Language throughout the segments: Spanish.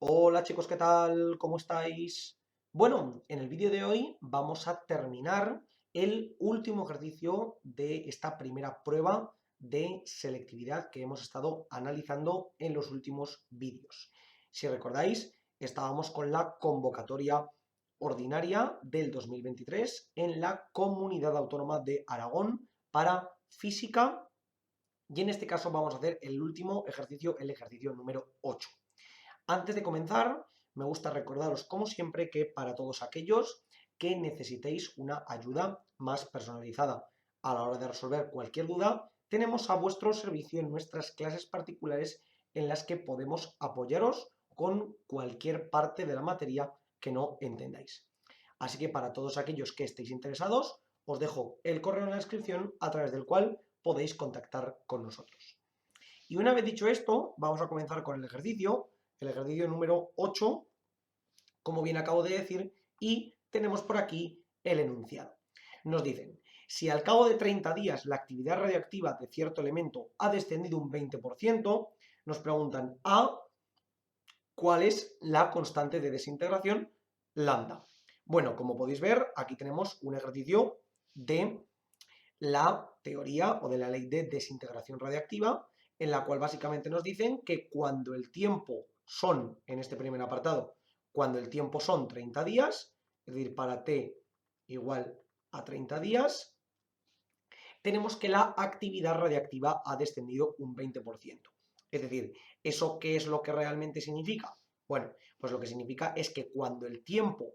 Hola chicos, ¿qué tal? ¿Cómo estáis? Bueno, en el vídeo de hoy vamos a terminar el último ejercicio de esta primera prueba de selectividad que hemos estado analizando en los últimos vídeos. Si recordáis, estábamos con la convocatoria ordinaria del 2023 en la Comunidad Autónoma de Aragón para física y en este caso vamos a hacer el último ejercicio, el ejercicio número 8. Antes de comenzar, me gusta recordaros, como siempre, que para todos aquellos que necesitéis una ayuda más personalizada a la hora de resolver cualquier duda, tenemos a vuestro servicio en nuestras clases particulares en las que podemos apoyaros con cualquier parte de la materia que no entendáis. Así que para todos aquellos que estéis interesados, os dejo el correo en la descripción a través del cual podéis contactar con nosotros. Y una vez dicho esto, vamos a comenzar con el ejercicio número 8, como bien acabo de decir, y tenemos por aquí el enunciado. Nos dicen, si al cabo de 30 días la actividad radiactiva de cierto elemento ha descendido un 20%, nos preguntan ¿cuál es la constante de desintegración? Lambda. Bueno, como podéis ver, aquí tenemos un ejercicio de la teoría o de la ley de desintegración radiactiva, en la cual básicamente nos dicen que cuando el tiempo son, en este primer apartado, cuando el tiempo son 30 días, es decir, para t igual a 30 días, tenemos que la actividad radiactiva ha descendido un 20%. Es decir, ¿eso qué es lo que realmente significa? Bueno, pues lo que significa es que cuando el tiempo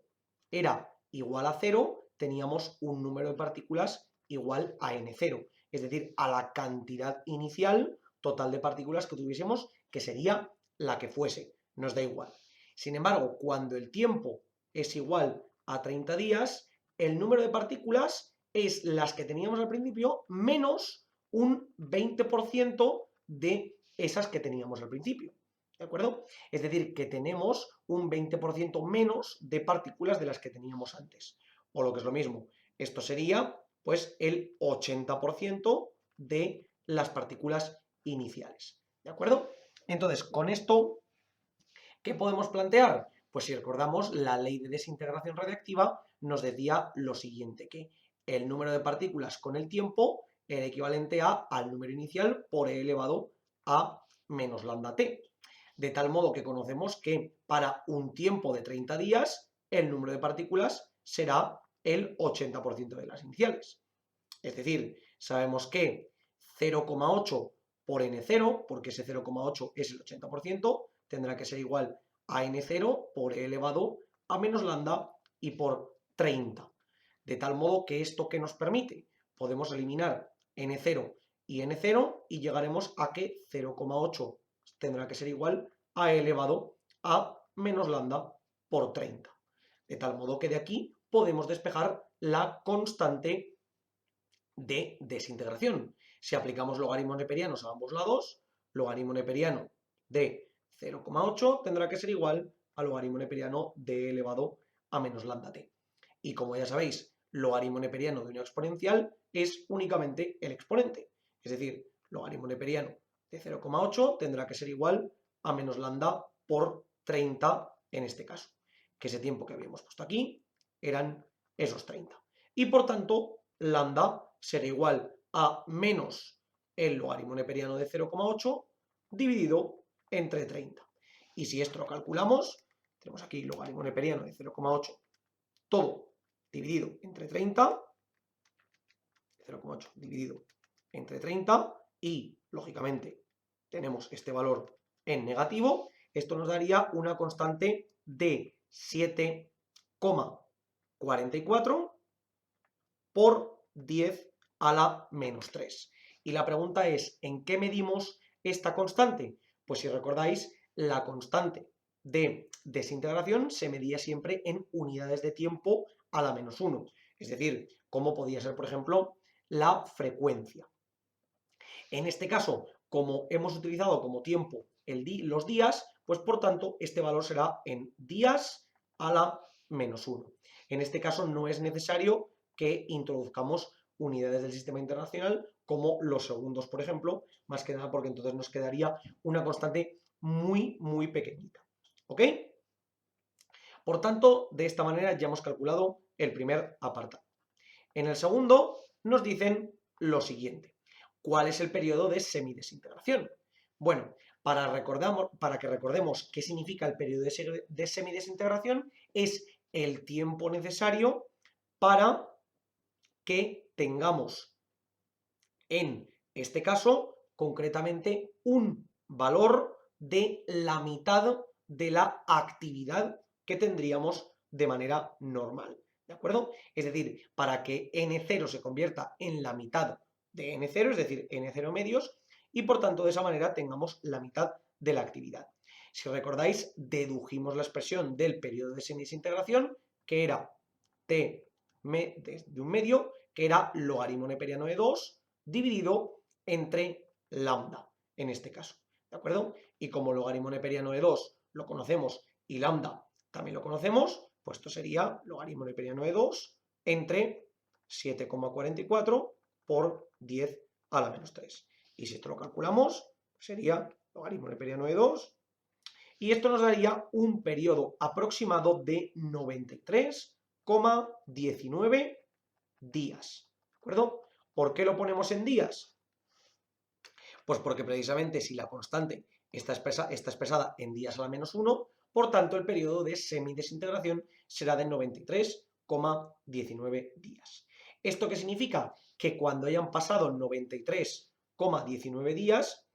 era igual a cero, teníamos un número de partículas igual a n0, es decir, a la cantidad inicial total de partículas que tuviésemos, que sería la que fuese, nos da igual. Sin embargo, cuando el tiempo es igual a 30 días, el número de partículas es las que teníamos al principio menos un 20% de esas que teníamos al principio. ¿De acuerdo? Es decir, que tenemos un 20% menos de partículas de las que teníamos antes. O lo que es lo mismo, esto sería pues el 80% de las partículas iniciales. ¿De acuerdo? Entonces, con esto, ¿qué podemos plantear? Pues si recordamos, la ley de desintegración radiactiva nos decía lo siguiente, que el número de partículas con el tiempo era equivalente al número inicial por e elevado a menos lambda t. De tal modo que conocemos que para un tiempo de 30 días, el número de partículas será el 80% de las iniciales. Es decir, sabemos que 0,8 por n0, porque ese 0,8 es el 80%, tendrá que ser igual a n0 por e elevado a menos lambda y por 30. De tal modo que esto que nos permite, podemos eliminar n0 y n0 y llegaremos a que 0,8 tendrá que ser igual a e elevado a menos lambda por 30. De tal modo que de aquí podemos despejar la constante de desintegración. Si aplicamos logaritmos neperianos a ambos lados, logaritmo neperiano de 0,8 tendrá que ser igual al logaritmo neperiano de elevado a menos lambda t. Y como ya sabéis, logaritmo neperiano de una exponencial es únicamente el exponente. Es decir, logaritmo neperiano de 0,8 tendrá que ser igual a menos lambda por 30 en este caso. Que ese tiempo que habíamos puesto aquí eran esos 30. Y por tanto, lambda será igual a menos el logaritmo neperiano de 0,8 dividido entre 30. Y si esto lo calculamos, tenemos aquí logaritmo neperiano de 0,8 todo dividido entre 30, 0,8 dividido entre 30 y, lógicamente, tenemos este valor en negativo, esto nos daría una constante de 7,44 por 10 a la menos 3. Y la pregunta es, ¿en qué medimos esta constante? Pues si recordáis, la constante de desintegración se medía siempre en unidades de tiempo a la menos 1. Es decir, como podía ser, por ejemplo, la frecuencia. En este caso, como hemos utilizado como tiempo los días, pues por tanto este valor será en días a la menos 1. En este caso no es necesario que introduzcamos unidades del sistema internacional como los segundos, por ejemplo, más que nada porque entonces nos quedaría una constante muy, muy pequeñita. ¿Ok? Por tanto, de esta manera ya hemos calculado el primer apartado. En el segundo nos dicen lo siguiente. ¿Cuál es el periodo de semidesintegración? Bueno, para que recordemos qué significa el periodo de semidesintegración, es el tiempo necesario para que tengamos, en este caso, concretamente, un valor de la mitad de la actividad que tendríamos de manera normal. ¿De acuerdo? Es decir, para que n0 se convierta en la mitad de n0, es decir, n0 medios, y por tanto de esa manera tengamos la mitad de la actividad. Si recordáis, dedujimos la expresión del periodo de semidesintegración, que era t de un medio, que era logaritmo neperiano de 2 dividido entre lambda, en este caso. ¿De acuerdo? Y como logaritmo neperiano de 2 lo conocemos y lambda también lo conocemos, pues esto sería logaritmo neperiano de 2 entre 7,44 por 10 a la menos 3. Y si esto lo calculamos, sería logaritmo neperiano de 2. Y esto nos daría un periodo aproximado de 93,19 días. ¿De acuerdo? ¿Por qué lo ponemos en días? Pues porque precisamente si la constante está expresada en días a la menos 1, por tanto el periodo de semidesintegración será de 93,19 días. ¿Esto qué significa? Que cuando hayan pasado 93,19 días,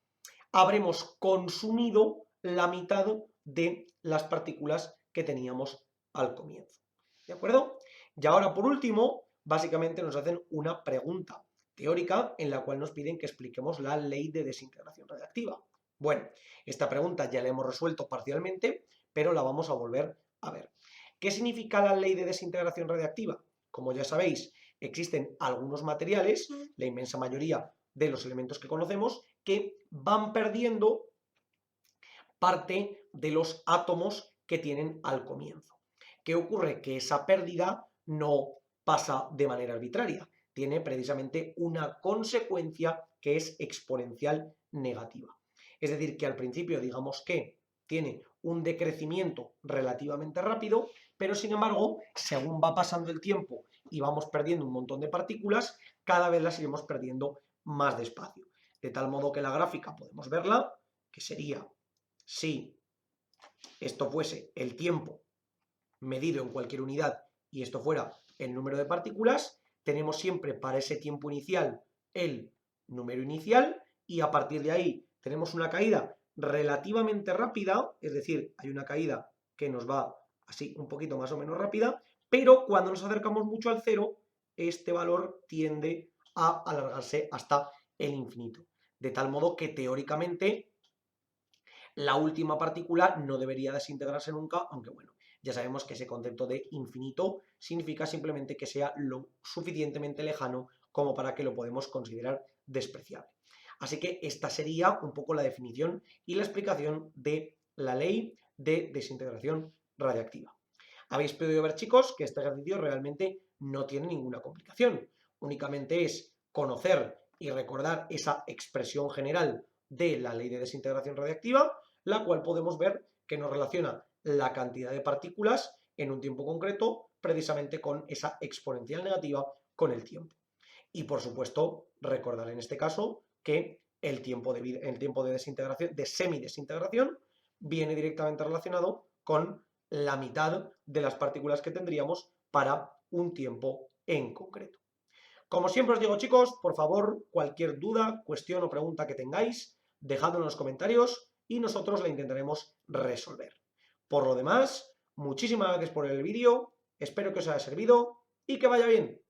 habremos consumido la mitad de las partículas que teníamos al comienzo. ¿De acuerdo? Y ahora, por último, básicamente nos hacen una pregunta teórica en la cual nos piden que expliquemos la ley de desintegración radiactiva. Bueno, esta pregunta ya la hemos resuelto parcialmente, pero la vamos a volver a ver. ¿Qué significa la ley de desintegración radiactiva? Como ya sabéis, existen algunos materiales, la inmensa mayoría de los elementos que conocemos, que van perdiendo parte de los átomos que tienen al comienzo. ¿Qué ocurre? Que esa pérdida no pasa de manera arbitraria, tiene precisamente una consecuencia que es exponencial negativa. Es decir, que al principio digamos que tiene un decrecimiento relativamente rápido, pero sin embargo, según va pasando el tiempo y vamos perdiendo un montón de partículas, cada vez las iremos perdiendo más despacio. De tal modo que la gráfica podemos verla, que sería, si esto fuese el tiempo medido en cualquier unidad y esto fuera el número de partículas, tenemos siempre para ese tiempo inicial el número inicial y a partir de ahí tenemos una caída relativamente rápida, es decir, hay una caída que nos va así un poquito más o menos rápida, pero cuando nos acercamos mucho al cero, este valor tiende a alargarse hasta el infinito. De tal modo que teóricamente la última partícula no debería desintegrarse nunca, aunque bueno, ya sabemos que ese concepto de infinito significa simplemente que sea lo suficientemente lejano como para que lo podemos considerar despreciable. Así que esta sería un poco la definición y la explicación de la ley de desintegración radiactiva. Habéis podido ver, chicos, que este ejercicio realmente no tiene ninguna complicación. Únicamente es conocer y recordar esa expresión general de la ley de desintegración radiactiva, la cual podemos ver que nos relaciona la cantidad de partículas en un tiempo concreto precisamente con esa exponencial negativa con el tiempo. Y por supuesto, recordar en este caso que el tiempo de desintegración, de semidesintegración, viene directamente relacionado con la mitad de las partículas que tendríamos para un tiempo en concreto. Como siempre os digo, chicos, por favor, cualquier duda, cuestión o pregunta que tengáis, dejadlo en los comentarios y nosotros la intentaremos resolver. Por lo demás, muchísimas gracias por el vídeo, espero que os haya servido y que vaya bien.